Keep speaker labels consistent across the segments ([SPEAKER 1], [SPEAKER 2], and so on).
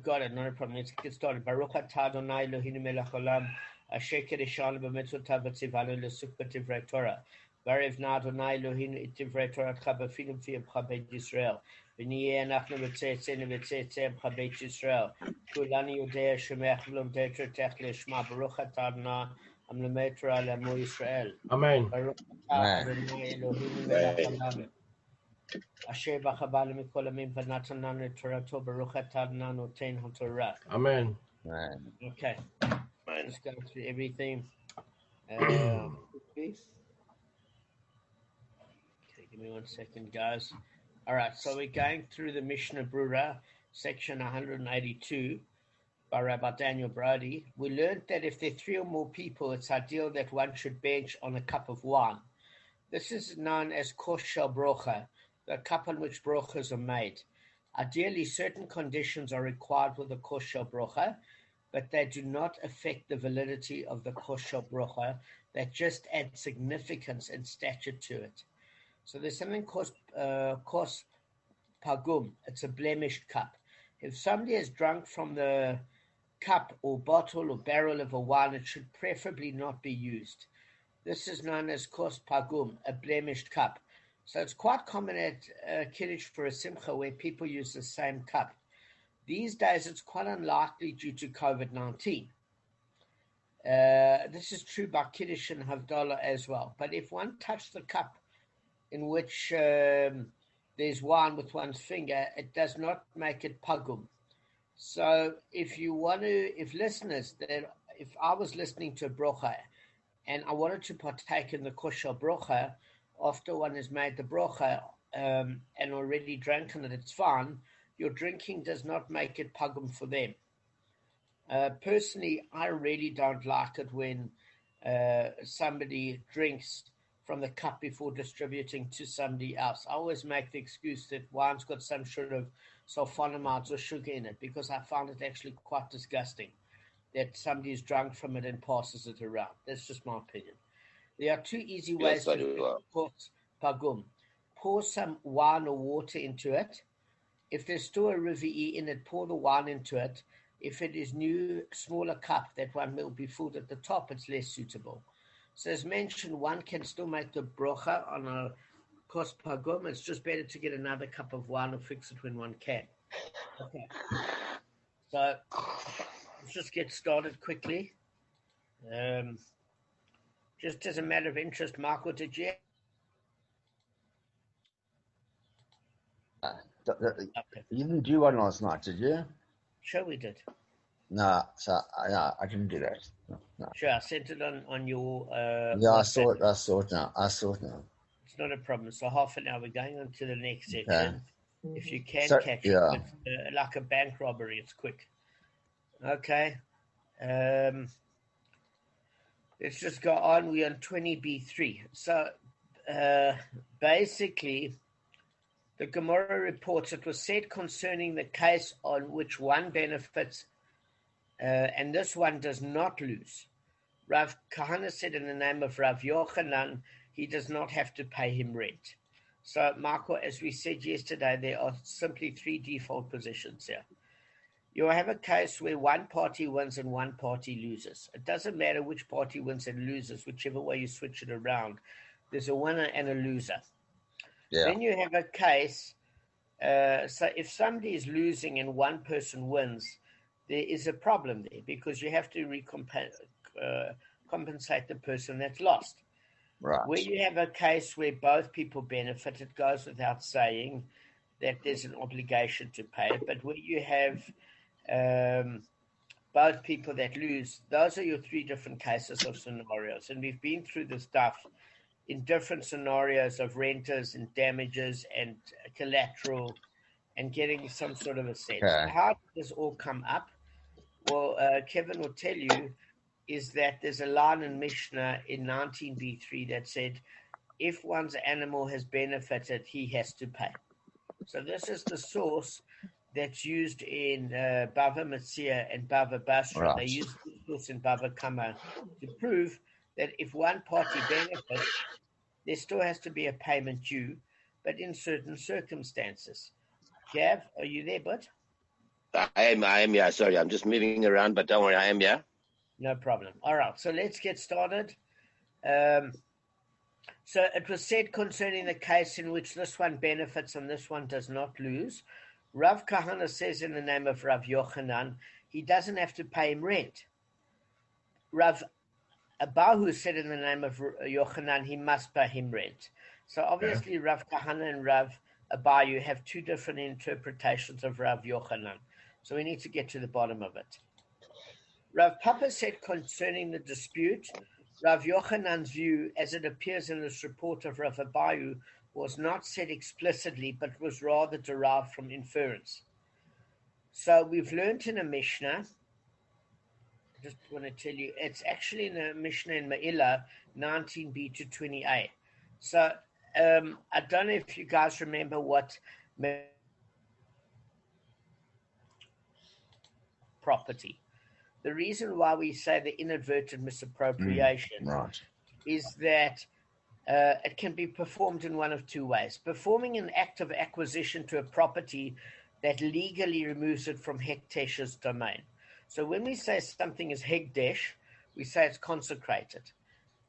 [SPEAKER 1] Got it, not a problem. Let's get started. Baruch atah Adonai Eloheinu melech haolam, asher kiddushanu b'mitzvotav v'tzivanu l'suk b'divrei Torah. Varev na Adonai Eloheinu et divrei Toratcha b'finim v'yamcha beit Yisrael. V'niyeh anachnu v'tzetzenu v'tzetzemcha beit Yisrael. Kulani yodei shemech v'lomdei Toratech le'shma. Baruch atah Adonai amlemei Torah le'amo Yisrael.
[SPEAKER 2] Amen.
[SPEAKER 1] Baruch atah Adonai Eloheinu melech haolam, asher b'chabal mikol amim v'natan lanu et Torato. Baruch atah Adonai noten haTorah.
[SPEAKER 2] Amen.
[SPEAKER 1] Okay, let's go through everything. Please. Okay, give me 1 second, guys. All right, so we're going through the Mishnah Brura, section 182, by Rabbi Daniel Brody. We learned that if there are 3 or more people, it's ideal that one should bench on a cup of wine. This is known as kosher brocha, the cup on which brochas are made. Ideally, certain conditions are required with the kosher brocha, but they do not affect the validity of the kosher brocha. That just add significance and stature to it. So there's something called kos pagum. It's a blemished cup. If somebody has drunk from the cup or bottle or barrel of a wine, it should preferably not be used. This is known as kos pagum, a blemished cup. So it's quite common at Kiddush for a simcha where people use the same cup. These days, it's quite unlikely due to COVID-19. This is true by Kiddush and Havdalah as well. But if one touched the cup in which there's wine with one's finger, it does not make it pagum. So if I was listening to a brocha and I wanted to partake in the kosher brocha, after one has made the brocha and already drank on it, it's fine. Your drinking does not make it pagum for them. Personally, I really don't like it when somebody drinks from the cup before distributing to somebody else. I always make the excuse that wine's got some sort of sulfonamides or sugar in it, because I find it actually quite disgusting that somebody's drunk from it and passes it around. That's just my opinion. There are 2 easy ways to drink pagum. Pour some wine or water into it. If there's still a rivi'i in it, pour the wine into it. If it is new, smaller cup, that one will be filled at the top, it's less suitable. So as mentioned, one can still make the brocha on a kos pagum. It's just better to get another cup of wine or fix it when one can. Okay. So let's just get started quickly. Just as a matter of interest, Michael, did you?
[SPEAKER 3] You didn't do one last night, did you?
[SPEAKER 1] Sure, we did.
[SPEAKER 3] No, I didn't do that. No.
[SPEAKER 1] Sure, I sent it on your.
[SPEAKER 3] I saw it now.
[SPEAKER 1] It's not a problem. So half an hour, we're going on to the next section.
[SPEAKER 3] Okay.
[SPEAKER 1] If you can catch it, it's like a bank robbery. It's quick. Okay. Let's just go on. We're on 20b3. So basically, the Gemara reports it was said concerning the case on which one benefits and this one does not lose. Rav Kahana said in the name of Rav Yochanan, he does not have to pay him rent. So, Michael, as we said yesterday, there are simply 3 default positions here. You have a case where one party wins and one party loses. It doesn't matter which party wins and loses, whichever way you switch it around. There's a winner and a loser. Yeah. Then you have a case, so if somebody is losing and one person wins, there is a problem there because you have to compensate the person that's lost.
[SPEAKER 3] Right.
[SPEAKER 1] Where you have a case where both people benefit, it goes without saying that there's an obligation to pay. But where you have both people that lose, those are your 3 different cases of scenarios. And we've been through this stuff in different scenarios of renters and damages and collateral and getting some sort of a sense. Okay. How does this all come up? Well, Kevin will tell you is that there's a line in Mishnah in 19b3 that said, if one's animal has benefited, he has to pay. So this is the source that's used in Bava Metzia and Bava Basra. Right. They use this source in Bava Kamma to prove that if one party benefits, there still has to be a payment due, but in certain circumstances. Gav, are you there, bud?
[SPEAKER 2] am, yeah. Sorry, I'm just moving around, but don't worry, I am, yeah.
[SPEAKER 1] No problem. All right, so let's get started. So it was said concerning the case in which this one benefits and this one does not lose. Rav Kahana says in the name of Rav Yochanan, he doesn't have to pay him rent. Rav Abahu said in the name of Yochanan, he must pay him rent. So obviously Rav Kahana and Rav Abayu have two different interpretations of Rav Yochanan. So we need to get to the bottom of it. Rav Papa said concerning the dispute, Rav Yochanan's view, as it appears in this report of Rav Abayu, was not said explicitly, but was rather derived from inference. So we've learned in a Mishnah, I just want to tell you, it's actually in a Mishnah in Me'ilah, 19b to 28. So I don't know if you guys remember what property. The reason why we say the inadvertent misappropriation is that it can be performed in one of two ways. Performing an act of acquisition to a property that legally removes it from Hektesh's domain. So when we say something is Hekdesh, we say it's consecrated.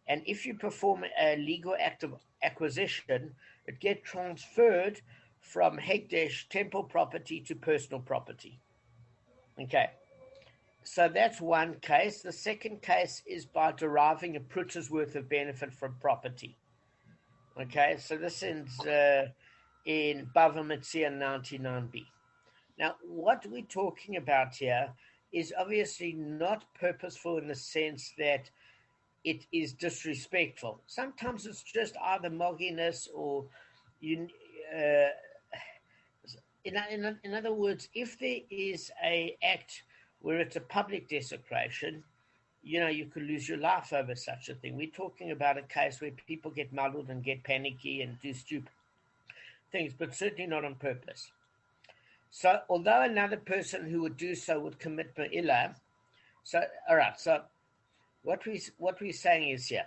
[SPEAKER 1] And if you perform a legal act of acquisition, it gets transferred from Hekdesh, temple property, to personal property. Okay. So that's one case. The second case is by deriving a pruta's worth of benefit from property. Okay, so this is in Bava Kamma 99b. Now, what we're talking about here is obviously not purposeful in the sense that it is disrespectful. Sometimes it's just either mogginess or in other words, if there is an act where it's a public desecration, you could lose your life over such a thing. We're talking about a case where people get muddled and get panicky and do stupid things, but certainly not on purpose. So although another person who would do so would commit Me'ilah, so all right, so what we're saying is here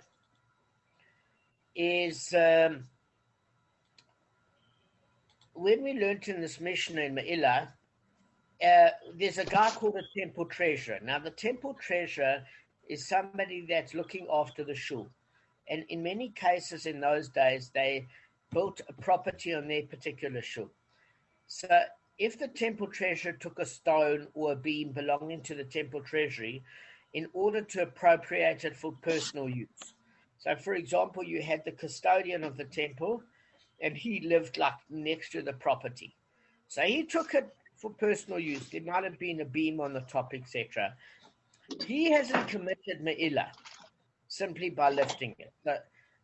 [SPEAKER 1] is when we learned in this Mishnah in Me'ilah, there's a guy called a temple treasurer. Now, the temple treasurer is somebody that's looking after the shul. And in many cases in those days, they built a property on their particular shul. So if the temple treasurer took a stone or a beam belonging to the temple treasury in order to appropriate it for personal use. So, for example, you had the custodian of the temple, and he lived like next to the property. So he took it for personal use. There might have been a beam on the top, etc. He hasn't committed Me'ilah simply by lifting it. So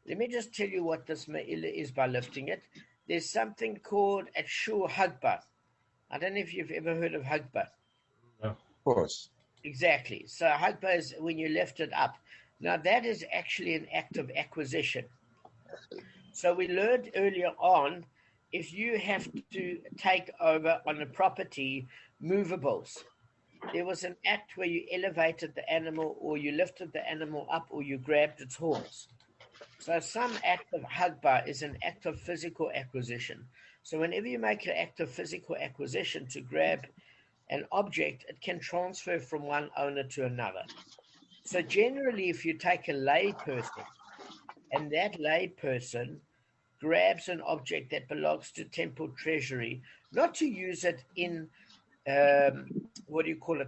[SPEAKER 1] let me just tell you what this Me'ilah is by lifting it. There's something called a Shur Hagba. I don't know if you've ever heard of Hagba.
[SPEAKER 3] No. Of course.
[SPEAKER 1] Exactly. So Hagba is when you lift it up. Now that is actually an act of acquisition. So we learned earlier on, if you have to take over on a property movables, there was an act where you elevated the animal or you lifted the animal up or you grabbed its horns. So some act of hagba is an act of physical acquisition. So whenever you make an act of physical acquisition to grab an object, it can transfer from one owner to another. So generally, if you take a lay person and that lay person grabs an object that belongs to temple treasury, not to use it in, what do you call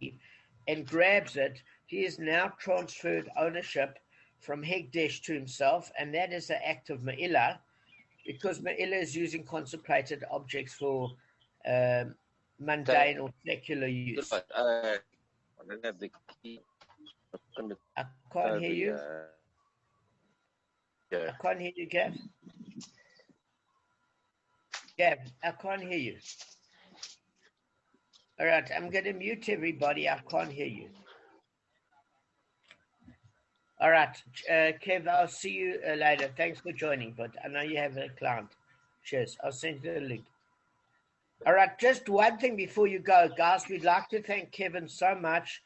[SPEAKER 1] it, and grabs it, he has now transferred ownership from Hekdesh to himself, and that is an act of Me'ilah, because Me'ilah is using consecrated objects for mundane or secular use.
[SPEAKER 2] I don't have the key.
[SPEAKER 1] I can't hear you. I can't hear you, Gav. Gav, I can't hear you. All right, I'm going to mute everybody. I can't hear you. All right, Kev, I'll see you later. Thanks for joining, but I know you have a client. Cheers. I'll send you the link. All right, just one thing before you go, guys. We'd like to thank Kevin so much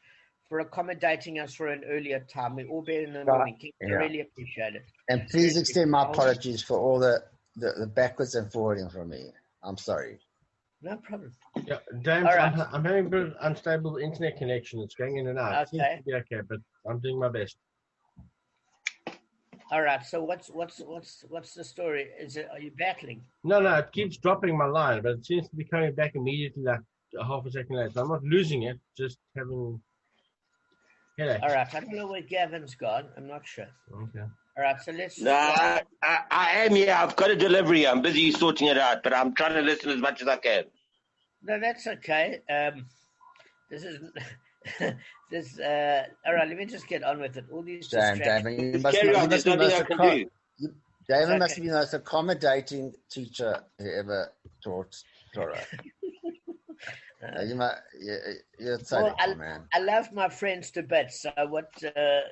[SPEAKER 1] for accommodating us for an earlier time. We all been in the morning. I really appreciate it.
[SPEAKER 3] And please extend my apologies for all the backwards and forwarding from me. I'm sorry.
[SPEAKER 1] No problem.
[SPEAKER 4] Yeah, James,
[SPEAKER 1] All right.
[SPEAKER 4] I'm having a bit of unstable internet connection. It's going in and out. It seems
[SPEAKER 1] Okay.
[SPEAKER 4] to be okay, but I'm doing my best.
[SPEAKER 1] All right. So what's the story? Are you battling?
[SPEAKER 4] No, it keeps dropping my line, but it seems to be coming back immediately, like a half a second later. I'm not losing it, just having headaches.
[SPEAKER 1] All right. I don't know where Gavin's gone. I'm not sure.
[SPEAKER 4] Okay.
[SPEAKER 1] All right. So let's.
[SPEAKER 2] No, I am here. I've got a delivery. I'm busy sorting it out, but I'm trying to listen as much as I can.
[SPEAKER 1] No, that's okay. This is this. All right. Let me just get on with it. All these distractions.
[SPEAKER 3] Damon, you must
[SPEAKER 2] Carry on.
[SPEAKER 3] be
[SPEAKER 2] There's
[SPEAKER 3] the
[SPEAKER 2] nothing
[SPEAKER 3] most
[SPEAKER 2] I can do.
[SPEAKER 3] Damon must
[SPEAKER 1] Okay.
[SPEAKER 3] be the most accommodating teacher who ever taught Torah. You're so man.
[SPEAKER 1] I love my friends to bits. So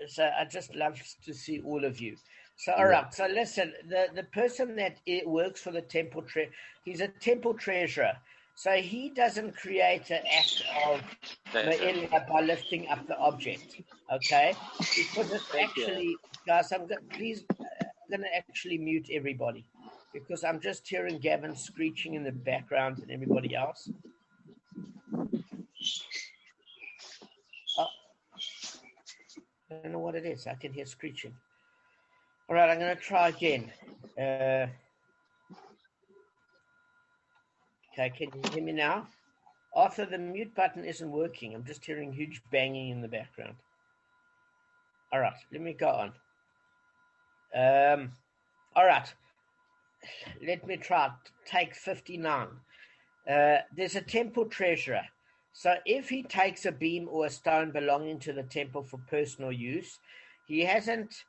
[SPEAKER 1] so I just love to see all of you. So all right. So listen, the person that works for the temple he's a temple treasurer. So he doesn't create an act of Me'ilah by lifting up the object, okay? Because it's actually, guys, I'm going to actually mute everybody because I'm just hearing Gavin screeching in the background and everybody else. Oh, I don't know what it is. I can hear screeching. All right, I'm going to try again. Okay, can you hear me now? Arthur, the mute button isn't working. I'm just hearing huge banging in the background. All right, let me go on. All right, let me try. Take 59. There's a temple treasurer. So if he takes a beam or a stone belonging to the temple for personal use, he hasn't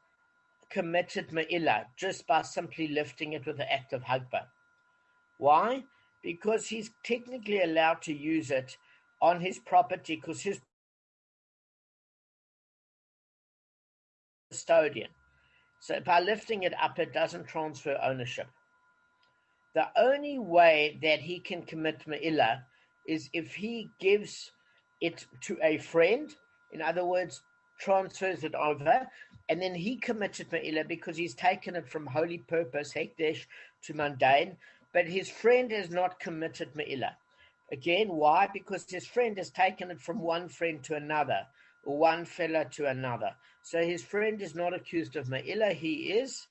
[SPEAKER 1] committed Me'ilah just by simply lifting it with the act of Hagba. Why? Because he's technically allowed to use it on his property because his custodian. So by lifting it up, it doesn't transfer ownership. The only way that he can commit Me'ilah is if he gives it to a friend, in other words, transfers it over, and then he committed Me'ilah because he's taken it from holy purpose, Hekdesh, to mundane, but his friend has not committed Me'ilah. Again, why? Because his friend has taken it from one friend to another, or one fellow to another. So his friend is not accused of Me'ilah, he is.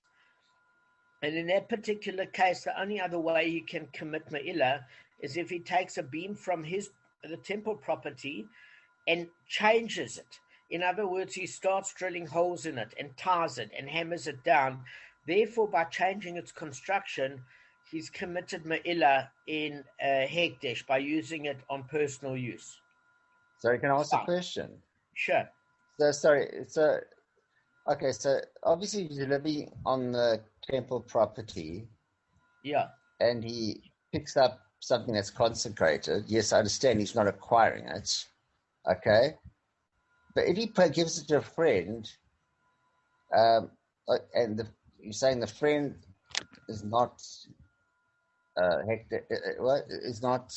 [SPEAKER 1] And in that particular case, the only other way he can commit Me'ilah is if he takes a beam from the temple property and changes it. In other words, he starts drilling holes in it and ties it and hammers it down. Therefore, by changing its construction, he's committed Me'ilah in Hekdesh by using it on personal use.
[SPEAKER 3] Sorry, can I ask a question?
[SPEAKER 1] Sure.
[SPEAKER 3] Okay, so obviously you're living on the temple property.
[SPEAKER 1] Yeah.
[SPEAKER 3] And he picks up something that's consecrated. Yes, I understand he's not acquiring it. Okay. But if he gives it to a friend, and you're saying the friend is not is not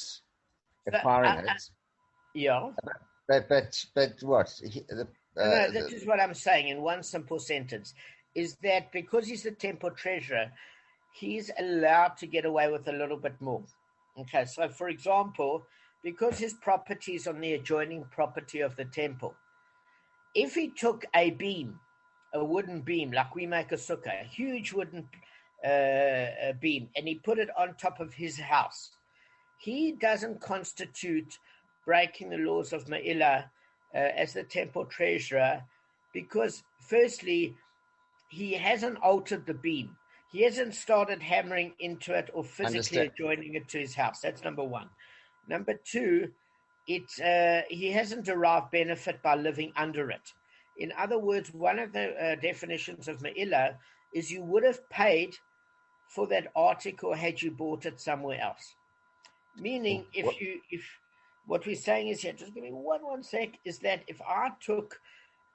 [SPEAKER 3] acquiring it.
[SPEAKER 1] Yeah.
[SPEAKER 3] But what?
[SPEAKER 1] This is what I'm saying in one simple sentence, is that because he's the temple treasurer, he's allowed to get away with a little bit more. Okay, so for example, because his property is on the adjoining property of the temple, if he took a beam, a wooden beam, like we make a sukkah, a huge wooden beam, and he put it on top of his house, he doesn't constitute breaking the laws of Me'ilah as the temple treasurer, because firstly, he hasn't altered the beam. He hasn't started hammering into it or physically adjoining it to his house. That's number one. Number two, he hasn't derived benefit by living under it. In other words, one of the definitions of Me'ilah is you would have paid for that article had you bought it somewhere else. Meaning, if what we're saying is here, just give me one sec, is that if I took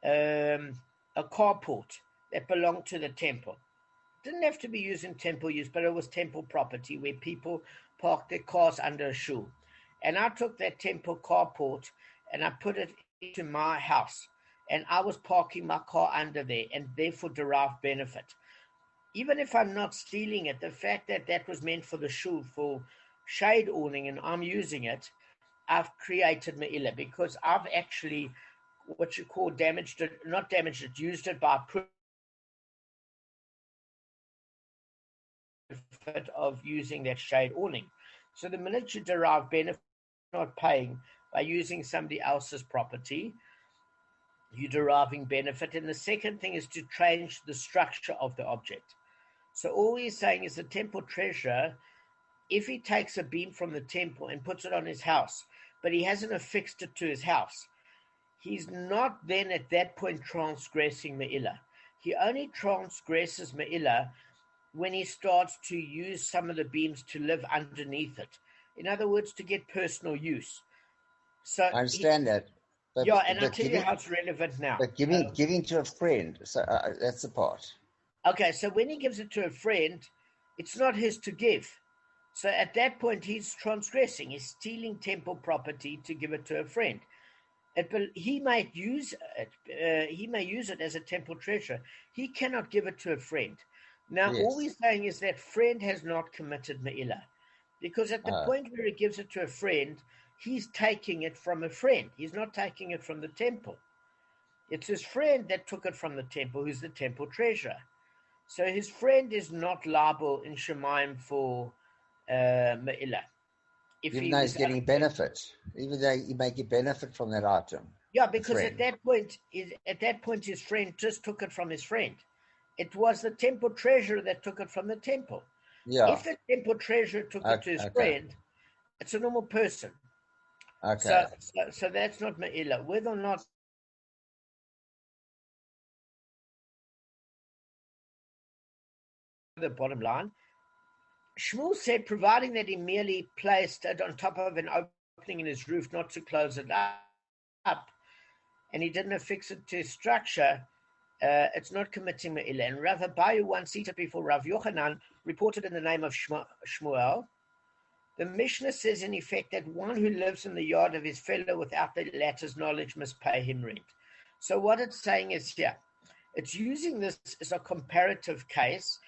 [SPEAKER 1] a carport that belonged to the temple, didn't have to be used in temple use, but it was temple property where people parked their cars under a shul. And I took that temple carport and I put it into my house. And I was parking my car under there and therefore derived benefit. Even if I'm not stealing it, the fact that that was meant for the shul, for shade awning and I'm using it, I've created me'ilah because I've actually what you call damaged it, not damaged it, used it by benefit of using that shade awning. So the minute you derive benefit, not paying by using somebody else's property, you're deriving benefit. And the second thing is to change the structure of the object. So all he's saying is the temple treasurer, if he takes a beam from the temple and puts it on his house, but he hasn't affixed it to his house, he's not then at that point transgressing me'ilah. He only transgresses me'ilah when he starts to use some of the beams to live underneath it. In other words, to get personal use. So
[SPEAKER 3] I understand that.
[SPEAKER 1] But, yeah, and I'll tell you how it's relevant now.
[SPEAKER 3] But giving to a friend, so that's the part.
[SPEAKER 1] Okay, so when he gives it to a friend, it's not his to give. So at that point, he's transgressing. He's stealing temple property to give it to a friend. He might use it. He may use it as a temple treasure. He cannot give it to a friend. Now,
[SPEAKER 3] yes.
[SPEAKER 1] All we're saying is that friend has not committed me'ilah, because at the point where he gives it to a friend, he's taking it from a friend. He's not taking it from the temple. It's his friend that took it from the temple, who's the temple treasurer. So his friend is not liable in Shemaim for me'ilah.
[SPEAKER 3] Even though he's getting benefit, even though he may get benefit from that item.
[SPEAKER 1] Yeah, because at that point, his friend just took it from his friend. It was the temple treasurer that took it from the temple.
[SPEAKER 3] Yeah.
[SPEAKER 1] If the temple treasurer took it to his friend, it's a normal person.
[SPEAKER 3] Okay.
[SPEAKER 1] So that's not me'ilah. Whether or not the bottom line, Shmuel said, providing that he merely placed it on top of an opening in his roof, not to close it up, and he didn't affix it to his structure, it's not committing me'ilah. And Rav Abayu, once seated before Rav Yochanan, reported in the name of Shmuel. The Mishnah says, in effect, that one who lives in the yard of his fellow without the latter's knowledge must pay him rent. So what it's saying is here, it's using this as a comparative case,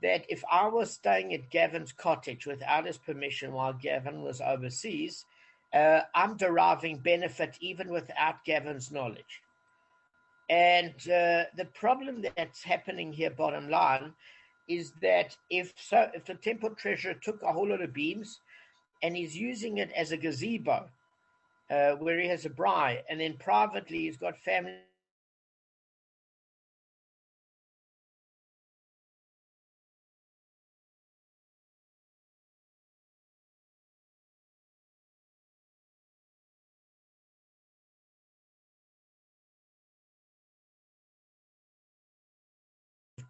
[SPEAKER 1] that if I was staying at Gavin's cottage without his permission while Gavin was overseas, I'm deriving benefit even without Gavin's knowledge. And the problem that's happening here, bottom line, is that if the temple treasurer took a whole lot of beams and he's using it as a gazebo, where he has a braai, and then privately he's got family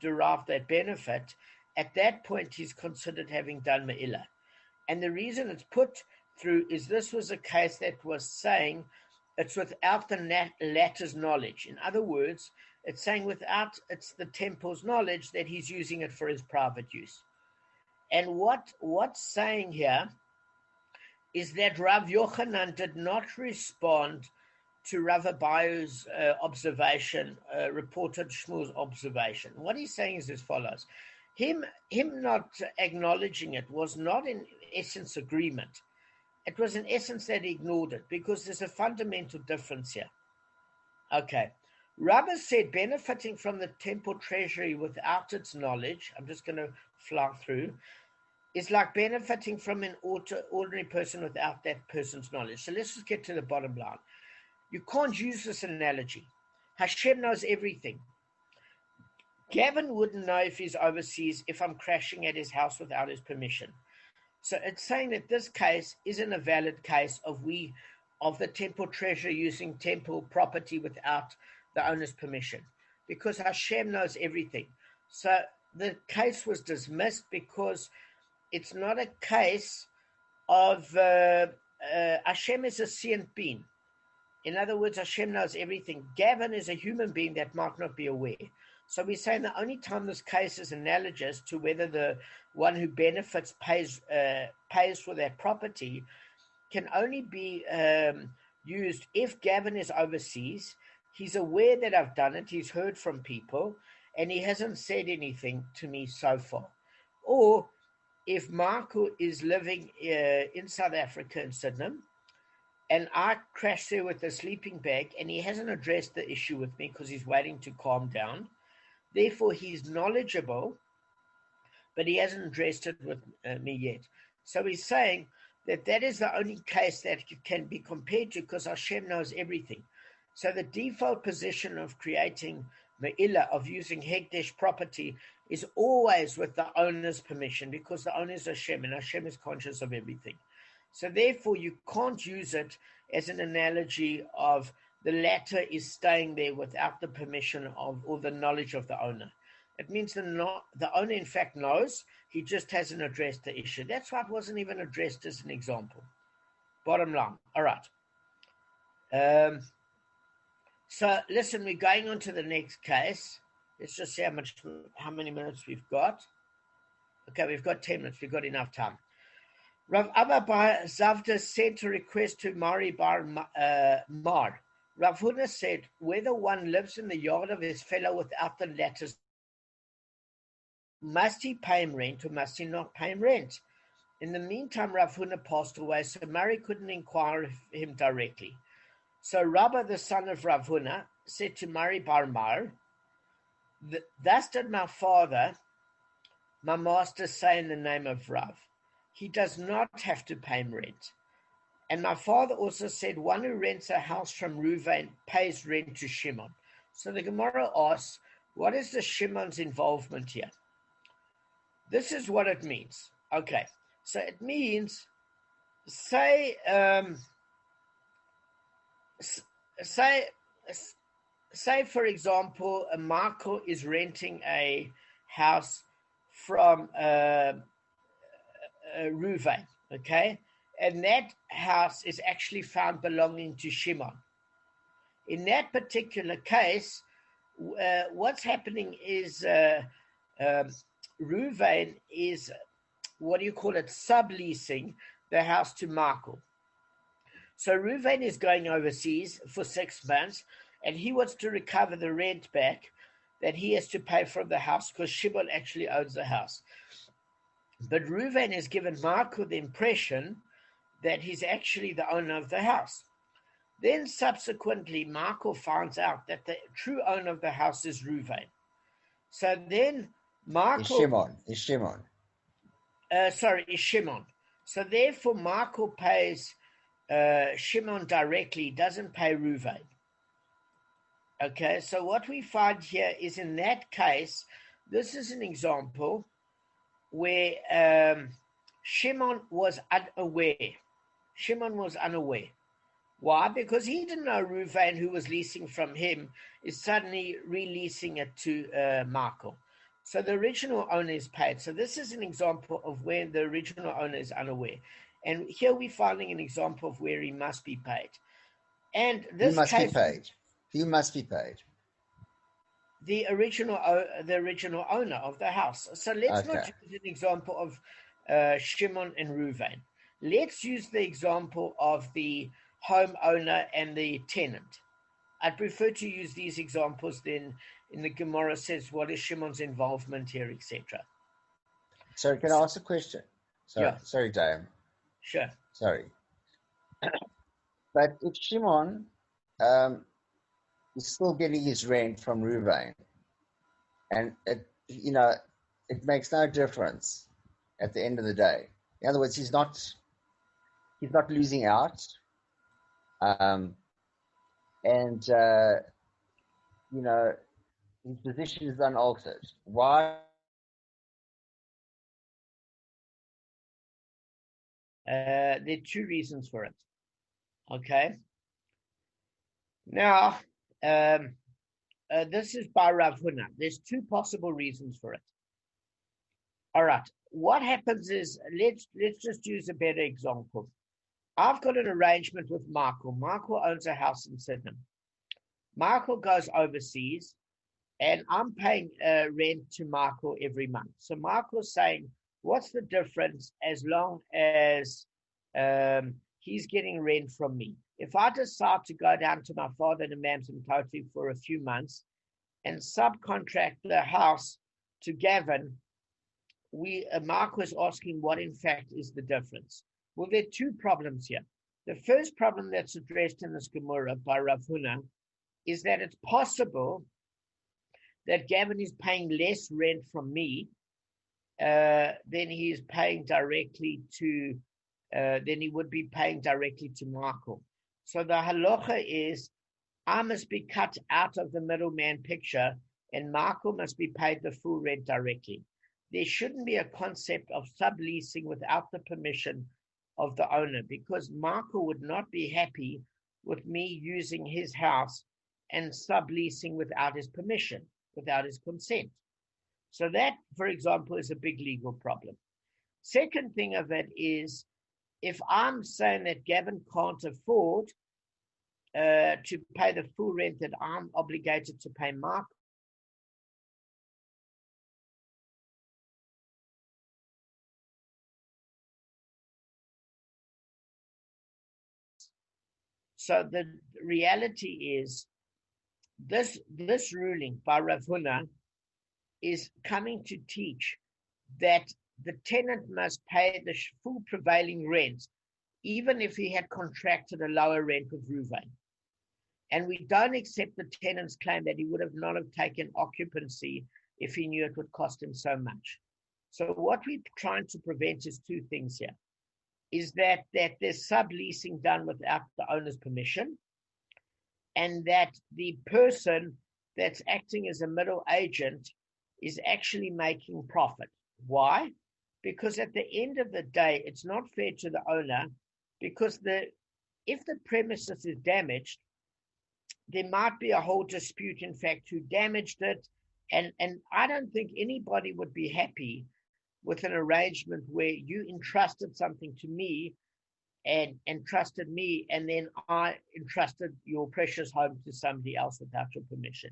[SPEAKER 1] derived that benefit, at that point he's considered having done me'ilah. And the reason it's put through is this was a case that was saying it's without the latter's knowledge. In other words, it's saying it's the temple's knowledge that he's using it for his private use. And what's saying here is that Rav Yochanan did not respond to Rav Abayu's observation, reported Shmuel's observation. What he's saying is as follows. Him not acknowledging it was not in essence agreement. It was in essence that he ignored it, because there's a fundamental difference here. Okay. Rabbi said benefiting from the temple treasury without its knowledge, I'm just going to fly through, is like benefiting from an ordinary person without that person's knowledge. So let's just get to the bottom line. You can't use this analogy. Hashem knows everything. Gavin wouldn't know if he's overseas if I'm crashing at his house without his permission. So it's saying that this case isn't a valid case of the temple treasurer using temple property without the owner's permission, because Hashem knows everything. So the case was dismissed because it's not a case of Hashem is a sentient being. In other words, Hashem knows everything. Gavin is a human being that might not be aware. So we're saying the only time this case is analogous to whether the one who benefits pays for that property can only be used if Gavin is overseas. He's aware that I've done it. He's heard from people, and he hasn't said anything to me so far. Or if Marco is living in South Africa in Sydney, and I crashed there with a sleeping bag, and he hasn't addressed the issue with me because he's waiting to calm down. Therefore, he's knowledgeable, but he hasn't addressed it with me yet. So he's saying that is the only case that can be compared to, because Hashem knows everything. So the default position of creating Me'ila, of using Hekdesh property, is always with the owner's permission, because the owner is Hashem, and Hashem is conscious of everything. So therefore, you can't use it as an analogy of the latter is staying there without the permission of or the knowledge of the owner. It means the owner, in fact, knows. He just hasn't addressed the issue. That's why it wasn't even addressed as an example. Bottom line. All right. So listen, we're going on to the next case. Let's just see how many minutes we've got. Okay, we've got 10 minutes. We've got enough time. Rav Abba Bar Zavda sent a request to Mari Bar Mar. Rav Huna said, whether one lives in the yard of his fellow without the latter's, must he pay him rent or must he not pay him rent? In the meantime, Rav Huna passed away, so Mari couldn't inquire of him directly. So Rabba, the son of Rav Huna, said to Mari Bar Mar, thus did my father, my master, say in the name of Rav, he does not have to pay him rent. And my father also said, one who rents a house from Reuven pays rent to Shimon. So the Gemara asks, what is the Shimon's involvement here? This is what it means. Okay, so it means, say for example, a Marco is renting a house from Reuven, okay? And that house is actually found belonging to Shimon. In that particular case, what's happening is Reuven is, subleasing the house to Marco. So Reuven is going overseas for 6 months, and he wants to recover the rent back that he has to pay from the house because Shimon actually owns the house. But Reuven has given Marco the impression that he's actually the owner of the house. Then subsequently, Marco finds out that the true owner of the house is Reuven. So then Marco...
[SPEAKER 3] Is Shimon.
[SPEAKER 1] Is Shimon. So therefore, Marco pays Shimon directly, doesn't pay Reuven. Okay, so what we find here is in that case, this is an example where Shimon was unaware. Why? Because he didn't know Reuven, who was leasing from him, is suddenly releasing it to Marco. So the original owner is paid. So this is an example of where the original owner is unaware. And here we're finding an example of where he must be paid. And this
[SPEAKER 3] Who must be paid?
[SPEAKER 1] The original owner of the house. So let's not use an example of Shimon and Reuven. Let's use the example of the homeowner and the tenant. I'd prefer to use these examples than in the Gemara says, what is Shimon's involvement here, etc.
[SPEAKER 3] Sorry, can I ask a question? Sorry, Damon.
[SPEAKER 1] Sure.
[SPEAKER 3] Sorry. But if Shimon is still getting his rent from Reuven, and it makes no difference at the end of the day. In other words, he's not losing out, his position is unaltered. Why?
[SPEAKER 1] There are two reasons for it. Okay. Now, this is by Rav Huna. There's two possible reasons for it. All right. What happens is, let's just use a better example. I've got an arrangement with Marco. Marco owns a house in Sydney. Marco goes overseas, and I'm paying rent to Marco every month. So Marco's saying, what's the difference as long as he's getting rent from me? If I decide to go down to my father in Mamson Koti for a few months and subcontract the house to Gavin, Mark was asking what in fact is the difference. Well, there are two problems here. The first problem that's addressed in this Gemara by Rav Huna is that it's possible that Gavin is paying less rent from me than he is paying directly to, than he would be paying directly to Michael. So the halacha is, I must be cut out of the middleman picture, and Michael must be paid the full rent directly. There shouldn't be a concept of subleasing without the permission of the owner, because Michael would not be happy with me using his house and subleasing without his permission, without his consent. So that, for example, is a big legal problem. Second thing of it is, if I'm saying that Gavin can't afford to pay the full rent that I'm obligated to pay Mark, so the reality is this ruling by Rav Huna is coming to teach that the tenant must pay the full prevailing rent, even if he had contracted a lower rent with Ruvain. And we don't accept the tenant's claim that he would have not have taken occupancy if he knew it would cost him so much. So what we're trying to prevent is two things here. Is that there's subleasing done without the owner's permission, and that the person that's acting as a middle agent is actually making profit. Why? Because at the end of the day, it's not fair to the owner, because if the premises is damaged, there might be a whole dispute, in fact, who damaged it, and I don't think anybody would be happy with an arrangement where you entrusted something to me and trusted me, and then I entrusted your precious home to somebody else without your permission.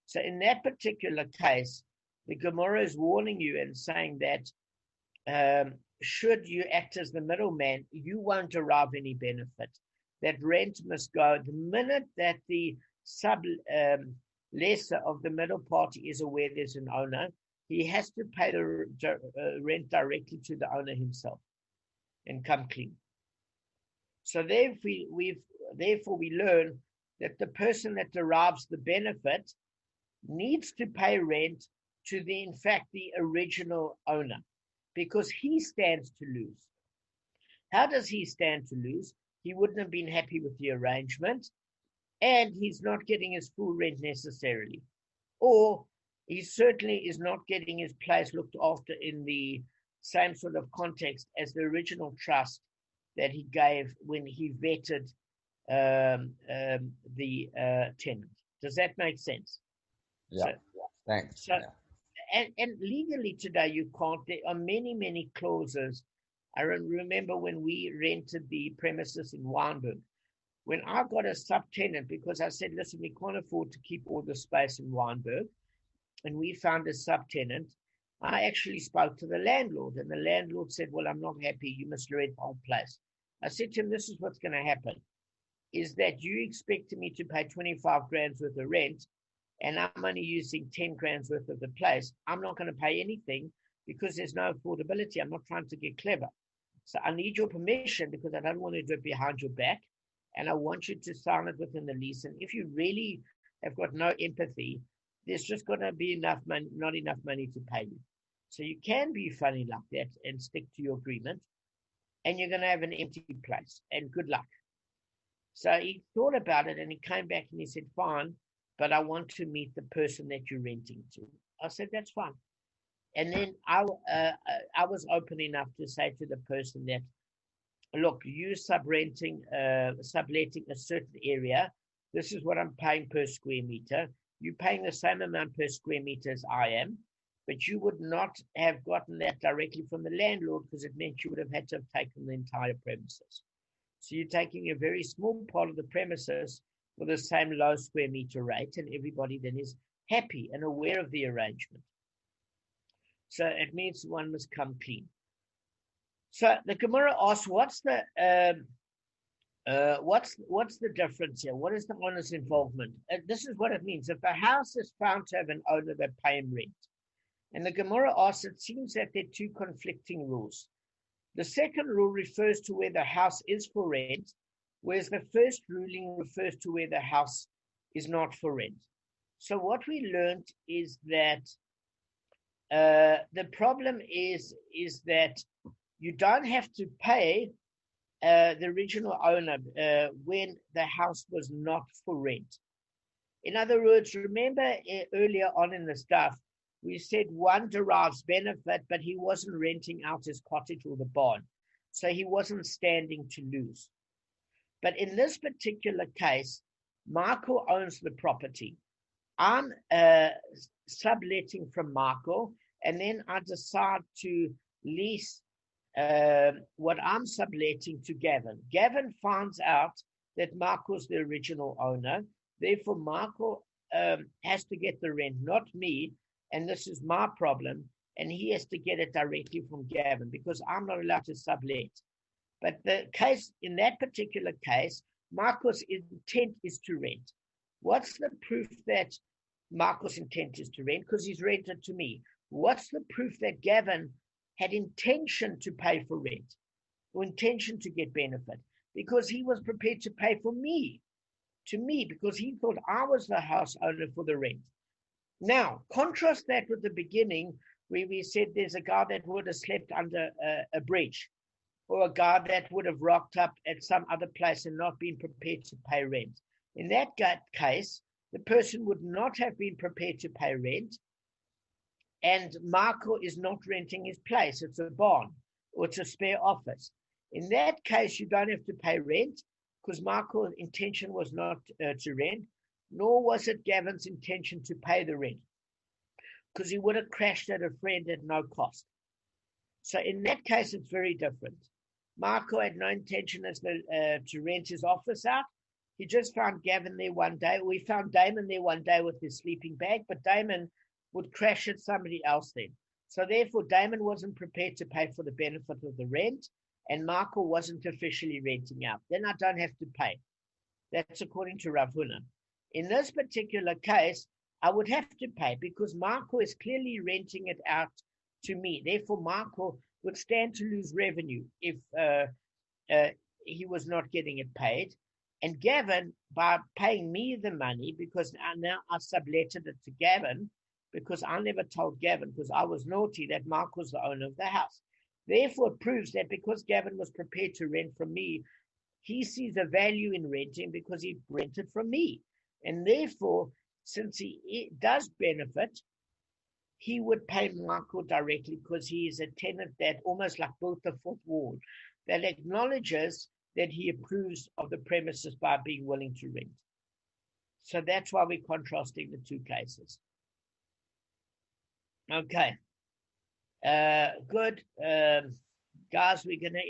[SPEAKER 1] So in that particular case, the Gemara is warning you and saying that should you act as the middleman, you won't derive any benefit. That rent must go the minute that the lesser of the middle party is aware there's an owner. He has to pay the rent directly to the owner himself and come clean. So therefore we learn that the person that derives the benefit needs to pay rent to the original owner, because he stands to lose. How does he stand to lose? He wouldn't have been happy with the arrangement, and he's not getting his full rent necessarily. Or he certainly is not getting his place looked after in the same sort of context as the original trust that he gave when he vetted the tenant. Does that make sense?
[SPEAKER 3] Yeah. Thanks.
[SPEAKER 1] So, and legally today you can't. There are many, many clauses. I remember when we rented the premises in Weinberg, when I got a subtenant, because I said, listen, we can't afford to keep all the space in Weinberg, and we found a subtenant, I actually spoke to the landlord, and the landlord said, well, I'm not happy. You must rent the whole place. I said to him, this is what's going to happen, is that you expected me to pay 25 grand worth of rent, and I'm only using 10 grand worth of the place. I'm not going to pay anything because there's no affordability. I'm not trying to get clever. So I need your permission, because I don't want to do it behind your back, and I want you to sign it within the lease. And if you really have got no empathy, there's just going to be enough money, not enough money to pay you. So you can be funny like that and stick to your agreement, and you're going to have an empty place, and good luck. So he thought about it, and he came back and he said, fine, but I want to meet the person that you're renting to. I said, that's fine. And then I was open enough to say to the person that, look, you subletting a certain area. This is what I'm paying per square meter. You're paying the same amount per square meter as I am, but you would not have gotten that directly from the landlord, because it meant you would have had to have taken the entire premises. So you're taking a very small part of the premises for the same low square meter rate, and everybody then is happy and aware of the arrangement. So it means one must come clean. So the Gemara asks, what's the difference here? What is the owner's involvement? This is what it means. If a house is found to have an owner, they pay him rent. And the Gemara asks, it seems that there are two conflicting rules. The second rule refers to where the house is for rent, whereas the first ruling refers to where the house is not for rent. So what we learned is that the problem is that you don't have to pay the original owner when the house was not for rent. In other words, remember earlier on in the stuff, we said one derives benefit, but he wasn't renting out his cottage or the barn. So he wasn't standing to lose. But in this particular case, Michael owns the property. I'm subletting from Michael, and then I decide to lease what I'm subletting to Gavin. Gavin finds out that Michael's the original owner. Therefore, Michael has to get the rent, not me. And this is my problem. And he has to get it directly from Gavin because I'm not allowed to sublet. But the case, in that particular case, Michael's intent is to rent. What's the proof that Michael's intent is to rent? Because he's rented to me. What's the proof that Gavin had intention to pay for rent or intention to get benefit? Because he was prepared to pay for me, to me, because he thought I was the house owner for the rent. Now, contrast that with the beginning where we said there's a guy that would have slept under a bridge or a guy that would have rocked up at some other place and not been prepared to pay rent. In that case, the person would not have been prepared to pay rent, and Michael is not renting his place. It's a barn or it's a spare office. In that case, you don't have to pay rent because Michael's intention was not to rent, nor was it Gavin's intention to pay the rent because he would have crashed at a friend at no cost. So in that case, it's very different. Michael had no intention to rent his office out. He just found Gavin there one day. We found Damon there one day with his sleeping bag, but Damon would crash at somebody else then. So therefore, Damon wasn't prepared to pay for the benefit of the rent, and Michael wasn't officially renting out. Then I don't have to pay. That's according to Rav Huna. In this particular case, I would have to pay because Michael is clearly renting it out to me. Therefore, Michael would stand to lose revenue if he was not getting it paid. And Gavin, by paying me the money, because now I subletted it to Gavin, because I never told Gavin, because I was naughty, that Michael's the owner of the house. Therefore, it proves that because Gavin was prepared to rent from me, he sees a value in renting because he rented from me. And therefore, since he does benefit, he would pay Michael directly because he is a tenant that almost like built the fourth wall, that acknowledges that he approves of the premises by being willing to rent. So that's why we're contrasting the two cases. Okay. Good. Guys, we're going to